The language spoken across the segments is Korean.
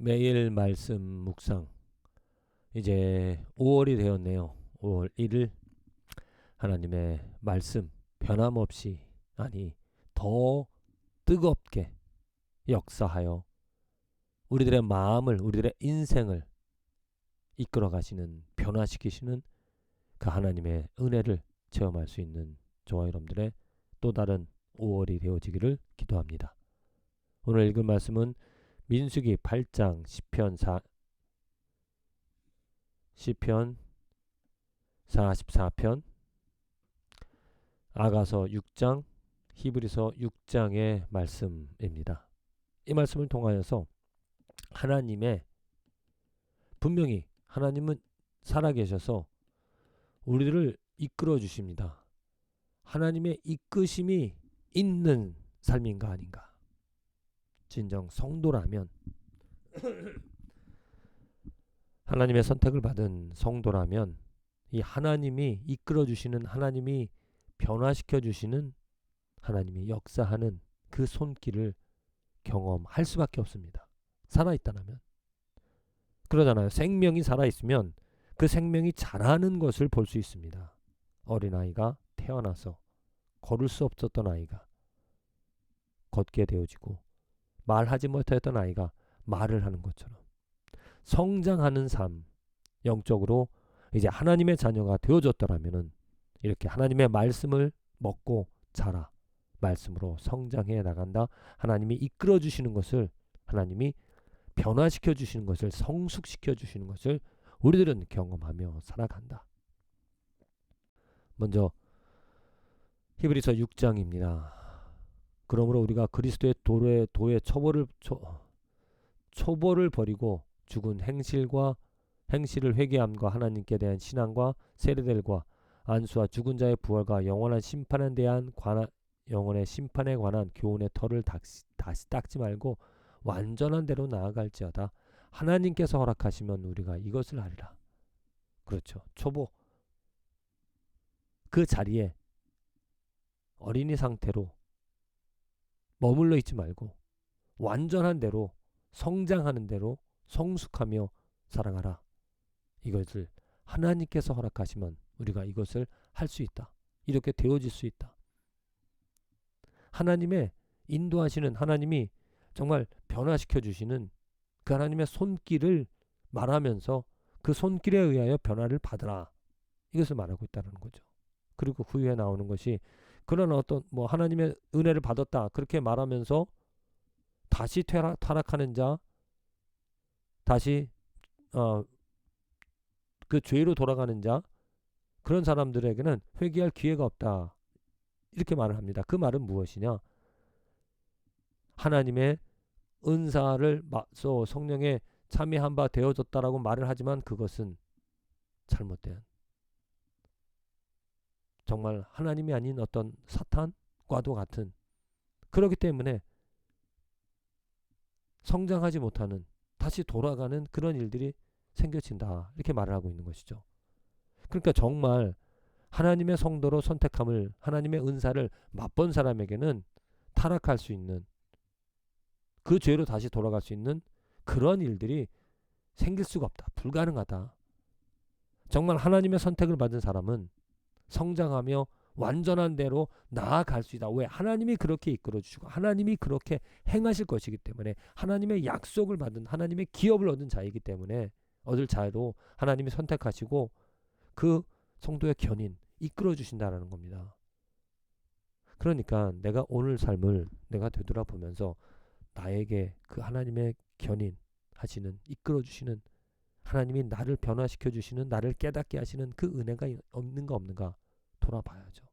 매일 말씀 묵상. 이제 5월이 되었네요. 5월 1일 하나님의 말씀 변함없이, 아니 더 뜨겁게 역사하여 우리들의 마음을, 우리들의 인생을 이끌어 가시는, 변화시키시는 그 하나님의 은혜를 체험할 수 있는 저와 여러분들의 또 다른 5월이 되어지기를 기도합니다. 오늘 읽을 말씀은 민수기 8장, 시편 44편, 아가서 6장, 히브리서 6장의 말씀입니다. 이 말씀을 통하여서 분명히 하나님은 살아계셔서 우리들을 이끌어 주십니다. 하나님의 이끄심이 있는 삶인가 아닌가. 진정 성도라면, 하나님의 선택을 받은 성도라면 이 하나님이 이끌어 주시는, 하나님이 변화시켜 주시는, 하나님이 역사하는 그 손길을 경험할 수밖에 없습니다. 살아있다면. 그러잖아요. 생명이 살아있으면 그 생명이 자라는 것을 볼 수 있습니다. 어린아이가 태어나서 걸을 수 없었던 아이가 걷게 되어지고, 말하지 못했던 아이가 말을 하는 것처럼 성장하는 삶, 영적으로 이제 하나님의 자녀가 되어졌더라면은 이렇게 하나님의 말씀을 먹고 자라, 말씀으로 성장해 나간다. 하나님이 이끌어 주시는 것을, 하나님이 변화시켜 주시는 것을, 성숙시켜 주시는 것을 우리들은 경험하며 살아간다. 먼저 히브리서 6장입니다. 그러므로 우리가 그리스도의 도의 초벌을 버리고 죽은 행실을 회개함과 하나님께 대한 신앙과 세례들과 안수와 죽은 자의 부활과 영원한 심판에 대한 영원의 심판에 관한 교훈의 털을 다시 닦지 말고 완전한 대로 나아갈지어다. 하나님께서 허락하시면 우리가 이것을 하리라. 그렇죠. 초보. 그 자리에 어린이 상태로 머물러 있지 말고 완전한 대로, 성장하는 대로 성숙하며 살아가라. 이것을 하나님께서 허락하시면 우리가 이것을 할 수 있다. 이렇게 되어질 수 있다. 하나님의 인도하시는, 하나님이 정말 변화시켜 주시는 그 하나님의 손길을 말하면서 그 손길에 의하여 변화를 받으라. 이것을 말하고 있다는 거죠. 그리고 그 후에 나오는 것이, 그런 어떤 하나님의 은혜를 받았다 그렇게 말하면서 다시 타락하는 자, 다시 그 죄로 돌아가는 자, 그런 사람들에게는 회개할 기회가 없다. 이렇게 말을 합니다. 그 말은 무엇이냐? 하나님의 은사를 성령에 참여한 바 되어졌다라고 말을 하지만 그것은 잘못된, 정말 하나님이 아닌 어떤 사탄과도 같은, 그렇기 때문에 성장하지 못하는, 다시 돌아가는 그런 일들이 생겨진다. 이렇게 말을 하고 있는 것이죠. 그러니까 정말 하나님의 성도로 선택함을, 하나님의 은사를 맛본 사람에게는 타락할 수 있는, 그 죄로 다시 돌아갈 수 있는 그런 일들이 생길 수가 없다. 불가능하다. 정말 하나님의 선택을 받은 사람은 성장하며 완전한 대로 나아갈 수 있다. 왜? 하나님이 그렇게 이끌어 주시고 하나님이 그렇게 행하실 것이기 때문에, 하나님의 약속을 받은, 하나님의 기업을 얻은 자이기 때문에, 얻을 자로 하나님이 선택하시고 그 성도의 견인 이끌어 주신다라는 겁니다. 그러니까 내가 오늘 삶을 내가 되돌아보면서 나에게 그 하나님의 견인 하시는, 이끌어 주시는, 하나님이 나를 변화시켜 주시는, 나를 깨닫게 하시는 그 은혜가 없는가 없는가 돌아봐야죠.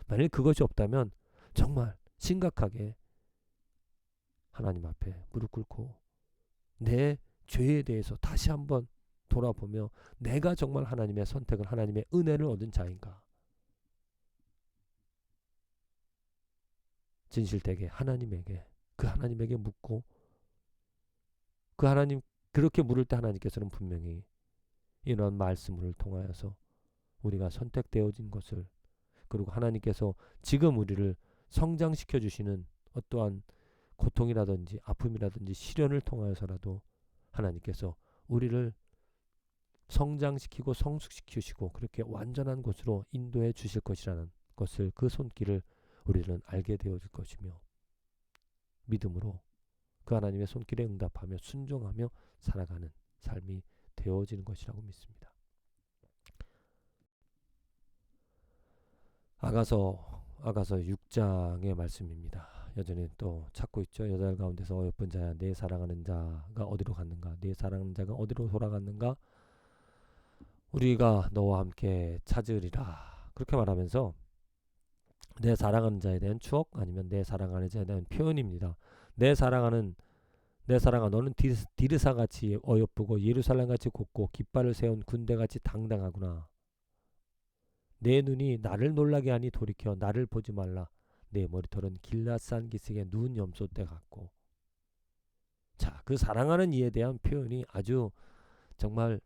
만일 그것이 없다면 정말 심각하게 하나님 앞에 무릎 꿇고 내 죄에 대해서 다시 한번 돌아보며, 내가 정말 하나님의 선택을, 하나님의 은혜를 얻은 자인가, 진실되게 그 하나님에게 묻고, 그 하나님, 그렇게 물을 때 하나님께서는 분명히 이런 말씀을 통하여서 우리가 선택되어진 것을, 그리고 하나님께서 지금 우리를 성장시켜 주시는 어떠한 고통이라든지 아픔이라든지 시련을 통하여서라도 하나님께서 우리를 성장시키고 성숙시키시고 그렇게 완전한 곳으로 인도해 주실 것이라는 것을, 그 손길을 우리는 알게 되어질 것이며, 믿음으로 그 하나님의 손길에 응답하며 순종하며 살아가는 삶이 되어지는 것이라고 믿습니다. 아가서 6장의 말씀입니다. 여전히 또 찾고 있죠. 여자들 가운데서 어여쁜 자야, 내 사랑하는 자가 어디로 갔는가, 내 사랑하는 자가 어디로 돌아갔는가, 우리가 너와 함께 찾으리라. 그렇게 말하면서 내 사랑하는 자에 대한 추억, 아니면 내 사랑하는 자에 대한 표현입니다. 내 사랑아, 너는 디르사같이 어여쁘고 예루살렘같이 곱고 깃발을 세운 군대같이 당당하구나. 내 눈이 나를 놀라게 하니 돌이켜 나를 보지 말라. 내 머리털은 길앗산 기슭의 눈 염소떼 같고. 자, 그 사랑하는 이에 대한 표현이 아주 정말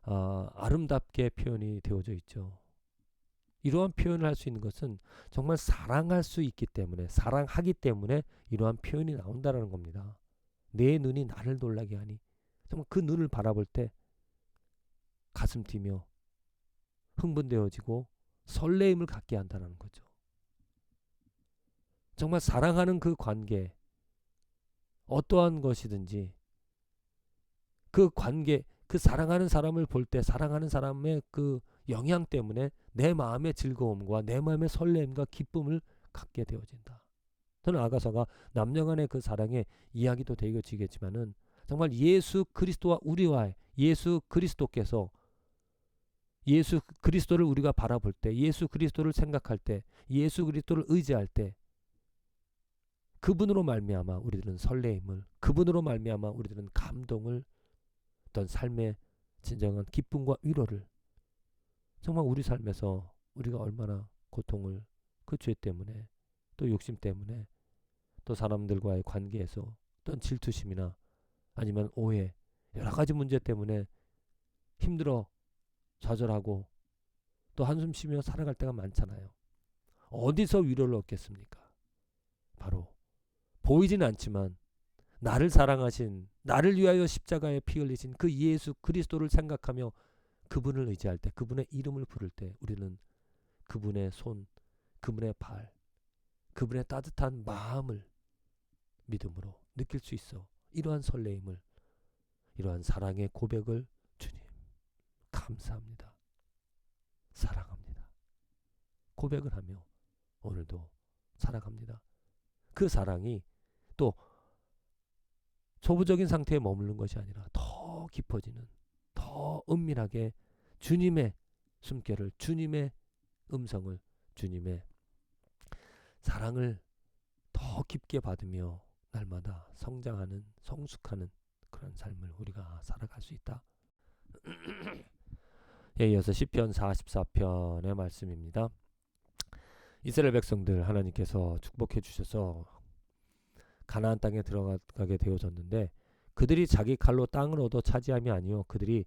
아름답게 표현이 되어져 있죠. 이러한 표현을 할 수 있는 것은 정말 사랑할 수 있기 때문에, 사랑하기 때문에 이러한 표현이 나온다는 겁니다. 내 눈이 나를 놀라게 하니, 정말 그 눈을 바라볼 때 가슴 뛰며 흥분되어지고 설레임을 갖게 한다는 거죠. 정말 사랑하는 그 관계, 어떠한 것이든지 그 관계, 그 사랑하는 사람을 볼 때 사랑하는 사람의 그 영향 때문에 내 마음의 즐거움과 내 마음의 설렘과 기쁨을 갖게 되어진다. 저는 아가서가 남녀간의 그 사랑의 이야기도 되어지겠지만은 정말 예수 그리스도와 우리와의, 예수 그리스도께서, 예수 그리스도를 우리가 바라볼 때, 예수 그리스도를 생각할 때, 예수 그리스도를 의지할 때, 그분으로 말미암아 우리들은 설레임을, 그분으로 말미암아 우리들은 감동을, 어떤 삶의 진정한 기쁨과 위로를, 정말 우리 삶에서 우리가 얼마나 고통을, 그 죄 때문에, 또 욕심 때문에, 또 사람들과의 관계에서 어떤 질투심이나 아니면 오해, 여러 가지 문제 때문에 힘들어 좌절하고 또 한숨 쉬며 살아갈 때가 많잖아요. 어디서 위로를 얻겠습니까? 바로 보이진 않지만 나를 사랑하신, 나를 위하여 십자가에 피 흘리신 그 예수 그리스도를 생각하며 그분을 의지할 때, 그분의 이름을 부를 때 우리는 그분의 손, 그분의 발, 그분의 따뜻한 마음을 믿음으로 느낄 수 있어. 이러한 설레임을, 이러한 사랑의 고백을, 주님 감사합니다, 사랑합니다, 고백을 하며 오늘도 살아갑니다. 그 사랑이 또 초보적인 상태에 머무는 것이 아니라 더 깊어지는, 더 은밀하게 주님의 숨결을, 주님의 음성을, 주님의 사랑을 더 깊게 받으며 날마다 성장하는, 성숙하는 그런 삶을 우리가 살아갈 수 있다. 이어서 시편 44편의 말씀입니다. 이스라엘 백성들 하나님께서 축복해 주셔서 가나안 땅에 들어가게 되어졌는데, 그들이 자기 칼로 땅을 얻어 차지함이 아니요 그들의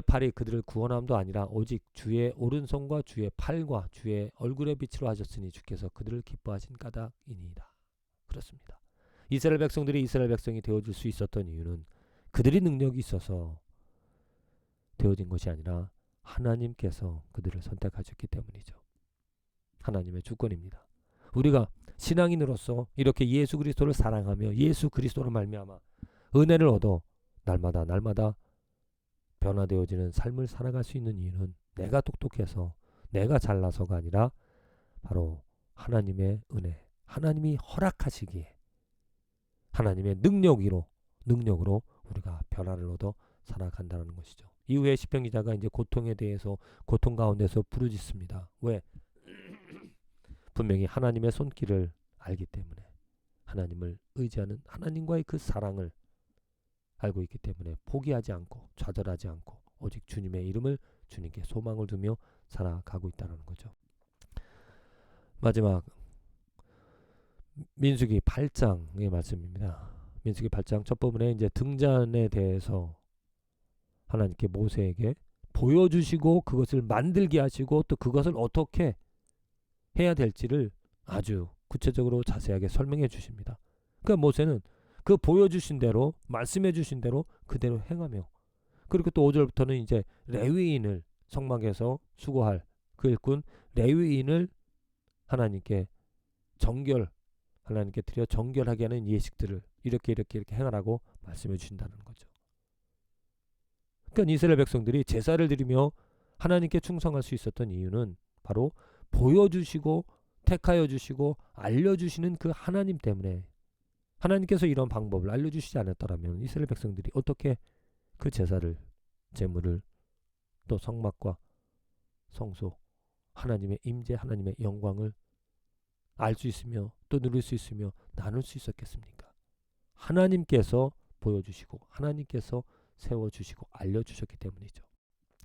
팔이 그들을 구원함도 아니라 오직 주의 오른손과 주의 팔과 주의 얼굴의 빛으로 하셨으니 주께서 그들을 기뻐하신 까닭이니이다. 그렇습니다. 이스라엘 백성들이 이스라엘 백성이 되어줄 수 있었던 이유는 그들이 능력이 있어서 되어진 것이 아니라 하나님께서 그들을 선택하셨기 때문이죠. 하나님의 주권입니다. 우리가 신앙인으로서 이렇게 예수 그리스도를 사랑하며 예수 그리스도로 말미암아 은혜를 얻어 날마다 변화되어지는 삶을 살아갈 수 있는 이유는 내가 똑똑해서, 내가 잘나서가 아니라 바로 하나님의 은혜, 하나님이 허락하시기에 하나님의 능력으로 우리가 변화를 얻어 살아간다는 것이죠. 이후에 시편 기자가 이제 고통에 대해서, 고통 가운데서 부르짖습니다. 왜? 분명히 하나님의 손길을 알기 때문에, 하나님을 의지하는 하나님과의 그 사랑을 알고 있기 때문에 포기하지 않고 좌절하지 않고 오직 주님의 이름을, 주님께 소망을 두며 살아가고 있다는 거죠. 마지막 민수기 8장의 말씀입니다. 민수기 8장 첫 부분에 이제 등잔에 대해서 하나님께 모세에게 보여주시고 그것을 만들게 하시고 또 그것을 어떻게 해야 될지를 아주 구체적으로 자세하게 설명해 주십니다. 그러니까 모세는 그 보여주신 대로 말씀해 주신 대로 그대로 행하며, 그리고 또 5절부터는 이제 레위인을 성막에서 수고할 그 일꾼 레위인을 하나님께 하나님께 드려 정결하게 하는 예식들을 이렇게 행하라고 말씀해 주신다는 거죠. 그러니까 이스라엘 백성들이 제사를 드리며 하나님께 충성할 수 있었던 이유는 바로 보여주시고 택하여 주시고 알려주시는 그 하나님 때문에, 하나님께서 이런 방법을 알려주시지 않았더라면 이스라엘 백성들이 어떻게 그 제사를, 제물을, 또 성막과 성소, 하나님의 임재, 하나님의 영광을 알 수 있으며 또 누릴 수 있으며 나눌 수 있었겠습니까? 하나님께서 보여주시고 하나님께서 세워주시고 알려주셨기 때문이죠.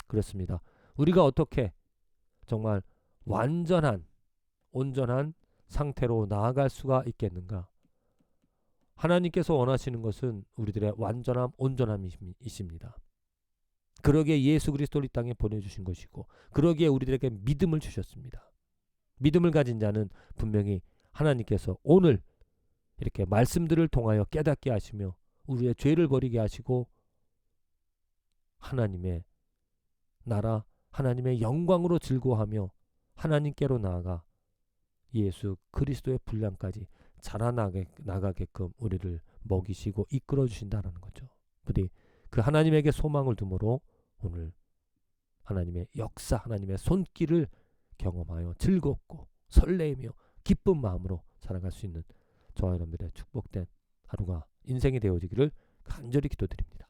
그렇습니다. 우리가 어떻게 정말 완전한 온전한 상태로 나아갈 수가 있겠는가? 하나님께서 원하시는 것은 우리들의 완전함, 온전함이십니다. 그러기에 예수 그리스도를 이 땅에 보내주신 것이고, 그러기에 우리들에게 믿음을 주셨습니다. 믿음을 가진 자는 분명히 하나님께서 오늘 이렇게 말씀들을 통하여 깨닫게 하시며 우리의 죄를 버리게 하시고 하나님의 나라, 하나님의 영광으로 즐거워하며 하나님께로 나아가 예수 그리스도의 분량까지 자라나가게끔 우리를 먹이시고 이끌어 주신다는 거죠. 부디 그 하나님에게 소망을 두므로 오늘 하나님의 역사, 하나님의 손길을 경험하여 즐겁고 설레이며 기쁜 마음으로 살아갈 수 있는 저와 여러분들의 축복된 하루가 인생이 되어지기를 간절히 기도드립니다.